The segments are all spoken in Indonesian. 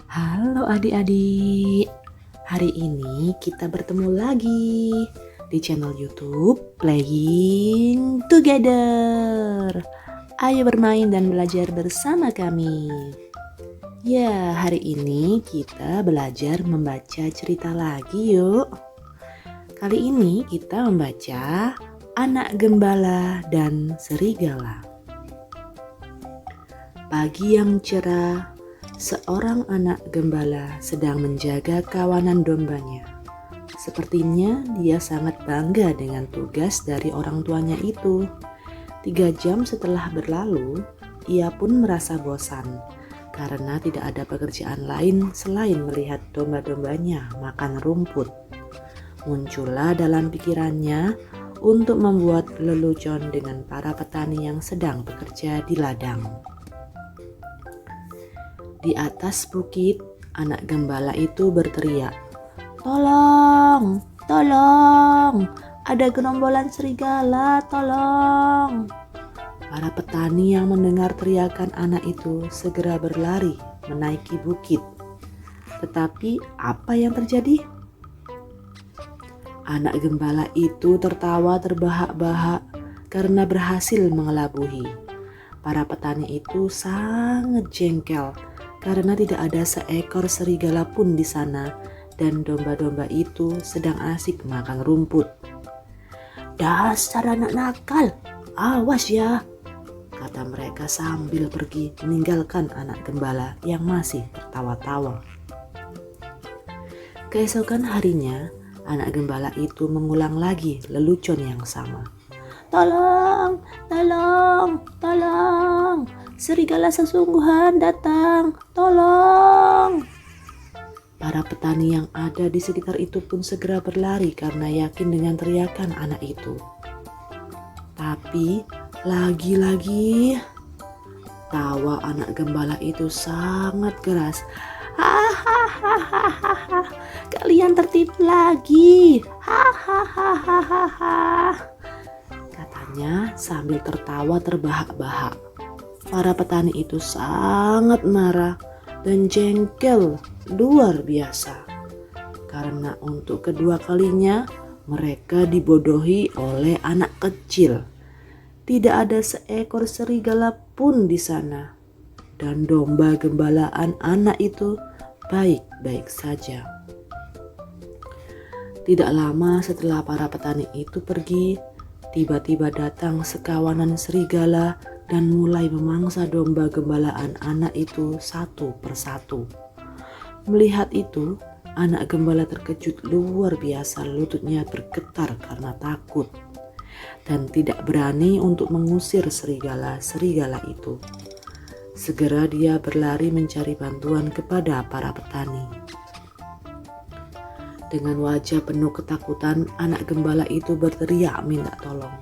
Halo adik-adik, hari ini kita bertemu lagi di channel YouTube Playing Together. Ayo bermain dan belajar bersama kami. Ya, hari ini kita belajar membaca cerita lagi yuk. Kali ini kita membaca Anak Gembala dan Serigala. Pagi yang cerah, seorang anak gembala sedang menjaga kawanan dombanya. Sepertinya dia sangat bangga dengan tugas dari orang tuanya itu. 3 jam setelah berlalu, ia pun merasa bosan karena tidak ada pekerjaan lain selain melihat domba-dombanya makan rumput. Muncullah dalam pikirannya untuk membuat lelucon dengan para petani yang sedang bekerja di ladang. Di atas bukit, anak gembala itu berteriak, "Tolong, tolong, ada gerombolan serigala, tolong!" Para petani yang mendengar teriakan anak itu segera berlari menaiki bukit. Tetapi apa yang terjadi? Anak gembala itu tertawa terbahak-bahak karena berhasil mengelabuhi. Para petani itu sangat jengkel karena tidak ada seekor serigala pun di sana dan domba-domba itu sedang asik makan rumput. "Dasar anak nakal, awas ya," kata mereka sambil pergi meninggalkan anak gembala yang masih tertawa-tawa. Keesokan harinya, anak gembala itu mengulang lagi lelucon yang sama. "Tolong, tolong, tolong, serigala sesungguhan datang, tolong!" Para petani yang ada di sekitar itu pun segera berlari karena yakin dengan teriakan anak itu. Tapi lagi-lagi tawa anak gembala itu sangat keras. "Hahaha, kalian tertipu lagi, hahaha," katanya sambil tertawa terbahak-bahak. Para petani itu sangat marah dan jengkel luar biasa karena untuk kedua kalinya mereka dibodohi oleh anak kecil. Tidak ada seekor serigala pun di sana dan domba gembalaan anak itu baik-baik saja. Tidak lama setelah para petani itu pergi, tiba-tiba datang sekawanan serigala dan mulai memangsa domba gembalaan anak itu satu persatu. Melihat itu, anak gembala terkejut luar biasa, lututnya bergetar karena takut dan tidak berani untuk mengusir serigala-serigala itu. Segera dia berlari mencari bantuan kepada para petani. Dengan wajah penuh ketakutan, anak gembala itu berteriak minta tolong.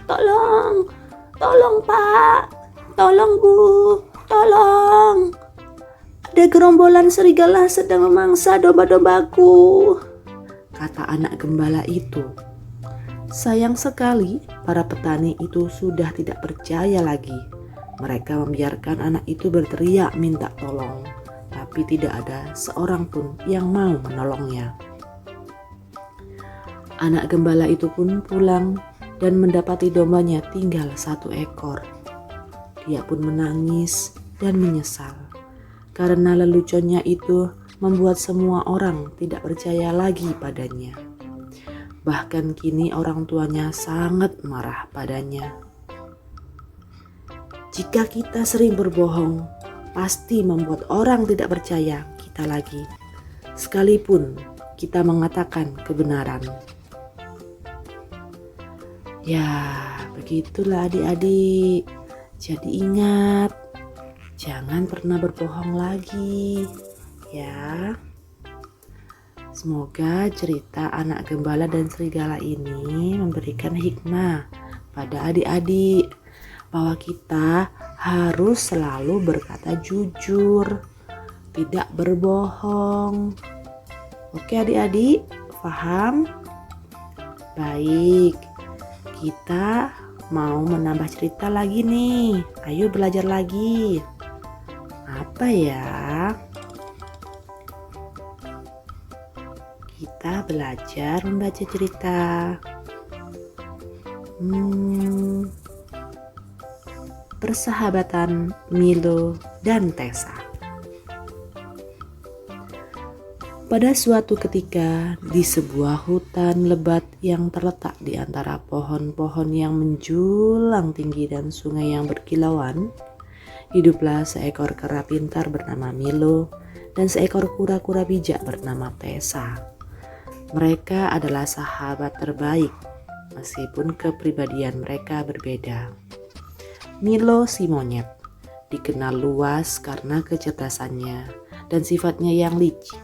"Tolong! Tolong Pak, tolong Bu, tolong. Ada gerombolan serigala sedang memangsa domba-dombaku," kata anak gembala itu. Sayang sekali, para petani itu sudah tidak percaya lagi. Mereka membiarkan anak itu berteriak minta tolong, tapi tidak ada seorang pun yang mau menolongnya. Anak gembala itu pun pulang dan mendapati dombanya tinggal 1 ekor. Dia pun menangis dan menyesal karena leluconnya itu membuat semua orang tidak percaya lagi padanya. Bahkan kini orang tuanya sangat marah padanya. Jika kita sering berbohong, pasti membuat orang tidak percaya kita lagi, sekalipun kita mengatakan kebenaran. Ya, begitulah adik-adik. Jadi ingat, jangan pernah berbohong lagi, ya. Semoga cerita anak gembala dan serigala ini memberikan hikmah pada adik-adik bahwa kita harus selalu berkata jujur, tidak berbohong. Oke adik-adik, paham? Baik. Kita mau menambah cerita lagi nih. Ayo belajar lagi. Apa ya? kita belajar membaca cerita. Persahabatan Milo dan Tessa. Pada suatu ketika, di sebuah hutan lebat yang terletak di antara pohon-pohon yang menjulang tinggi dan sungai yang berkilauan, hiduplah seekor kera pintar bernama Milo dan seekor kura-kura bijak bernama Tessa. Mereka adalah sahabat terbaik, meskipun kepribadian mereka berbeda. Milo si monyet dikenal luas karena kecerdasannya dan sifatnya yang licik.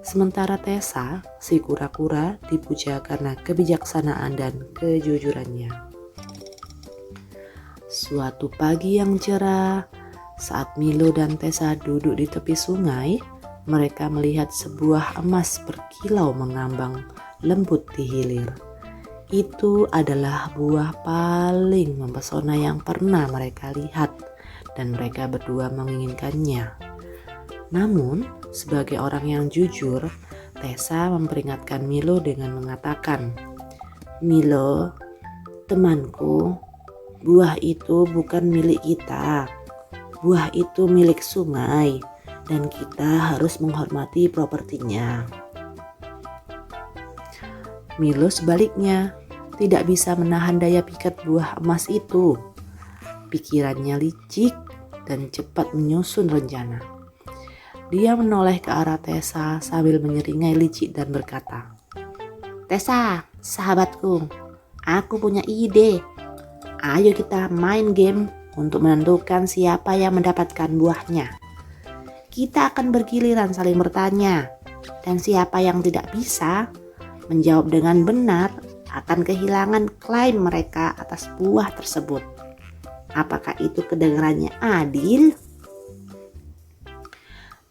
Sementara Tessa, si kura-kura, dipuja karena kebijaksanaan dan kejujurannya. Suatu pagi yang cerah, saat Milo dan Tessa duduk di tepi sungai, mereka melihat sebuah emas berkilau mengambang lembut di hilir. Itu adalah buah paling mempesona yang pernah mereka lihat, dan mereka berdua menginginkannya. Namun, sebagai orang yang jujur, Tessa memperingatkan Milo dengan mengatakan, "Milo, temanku, buah itu bukan milik kita. Buah itu milik sungai dan kita harus menghormati propertinya." Milo sebaliknya tidak bisa menahan daya pikat buah emas itu. Pikirannya licik dan cepat menyusun rencana. Dia menoleh ke arah Tessa sambil menyeringai licik dan berkata, "Tessa, sahabatku, aku punya ide. Ayo kita main game untuk menentukan siapa yang mendapatkan buahnya. Kita akan bergiliran saling bertanya, dan siapa yang tidak bisa menjawab dengan benar akan kehilangan klaim mereka atas buah tersebut. Apakah itu kedengarannya adil?"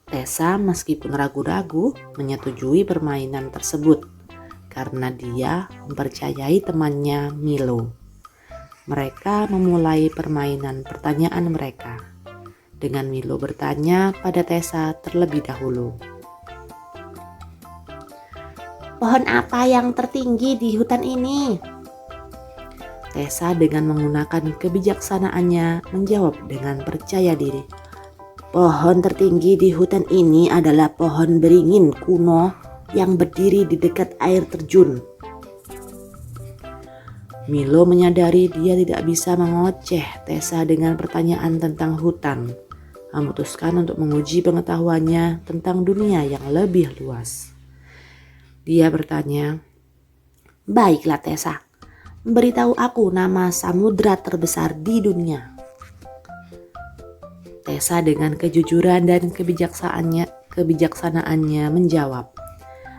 Tessa meskipun ragu-ragu menyetujui permainan tersebut karena dia mempercayai temannya Milo. Mereka memulai permainan pertanyaan mereka dengan Milo bertanya pada Tessa terlebih dahulu. "Pohon apa yang tertinggi di hutan ini?" Tessa dengan menggunakan kebijaksanaannya menjawab dengan percaya diri. "Pohon tertinggi di hutan ini adalah pohon beringin kuno yang berdiri di dekat air terjun." Milo menyadari dia tidak bisa mengoceh Tessa dengan pertanyaan tentang hutan, memutuskan untuk menguji pengetahuannya tentang dunia yang lebih luas. Dia bertanya, "Baiklah Tessa, beritahu aku nama samudra terbesar di dunia." Tessa dengan kejujuran dan kebijaksanaannya menjawab,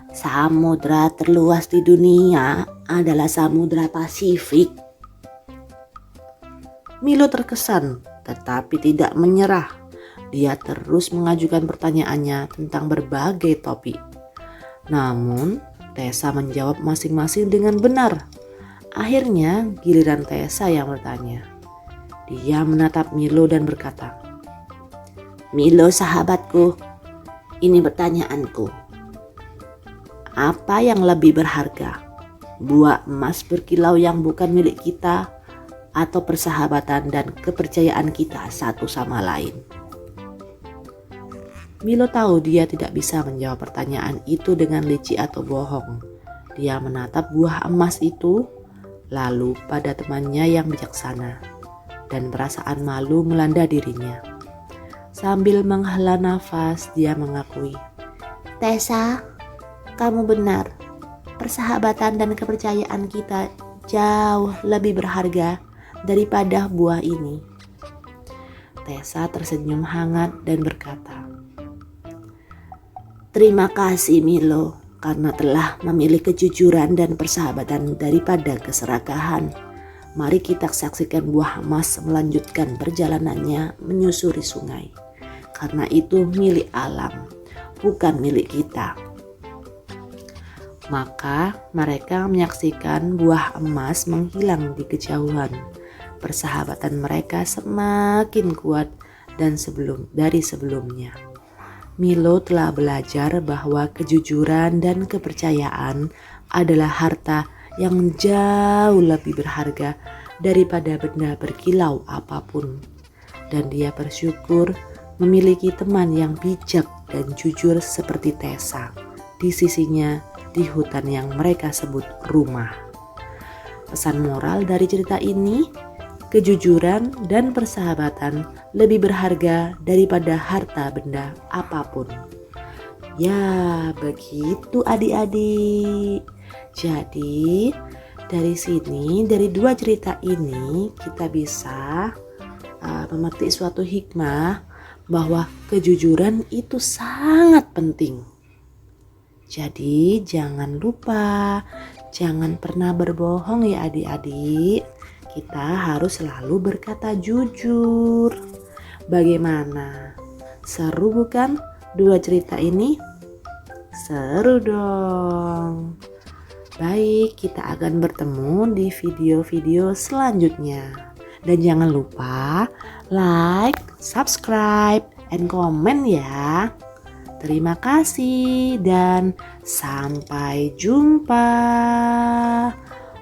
"Samudra terluas di dunia adalah Samudra Pasifik." Milo terkesan tetapi tidak menyerah. Dia terus mengajukan pertanyaannya tentang berbagai topik. Namun Tessa menjawab masing-masing dengan benar. Akhirnya giliran Tessa yang bertanya. Dia menatap Milo dan berkata, "Milo sahabatku, ini pertanyaanku. Apa yang lebih berharga? Buah emas berkilau yang bukan milik kita atau persahabatan dan kepercayaan kita satu sama lain?" Milo tahu dia tidak bisa menjawab pertanyaan itu dengan licik atau bohong. Dia menatap buah emas itu, lalu pada temannya yang bijaksana, dan perasaan malu melanda dirinya. Sambil menghela nafas, dia mengakui, "Tessa, kamu benar. Persahabatan dan kepercayaan kita jauh lebih berharga daripada buah ini." Tessa tersenyum hangat dan berkata, "Terima kasih Milo karena telah memilih kejujuran dan persahabatan daripada keserakahan. Mari kita saksikan buah emas melanjutkan perjalanannya menyusuri sungai. Karena itu milik alam, bukan milik kita." Maka mereka menyaksikan buah emas menghilang di kejauhan. Persahabatan mereka semakin kuat dari sebelumnya. Milo telah belajar bahwa kejujuran dan kepercayaan adalah harta yang jauh lebih berharga daripada benda berkilau apapun. Dan dia bersyukur memiliki teman yang bijak dan jujur seperti Tessa di sisinya di hutan yang mereka sebut rumah. Pesan moral dari cerita ini, kejujuran dan persahabatan lebih berharga daripada harta benda apapun. Ya, begitu adik-adik. Jadi, dari sini, dari dua cerita ini kita bisa memetik suatu hikmah bahwa kejujuran itu sangat penting. Jadi jangan lupa, jangan pernah berbohong ya adik-adik. Kita harus selalu berkata jujur. Bagaimana? Seru bukan dua cerita ini? Seru dong. Baik, kita akan bertemu di video-video selanjutnya. Dan jangan lupa like, subscribe, and comment ya. Terima kasih dan sampai jumpa.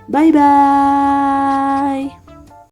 Bye-bye.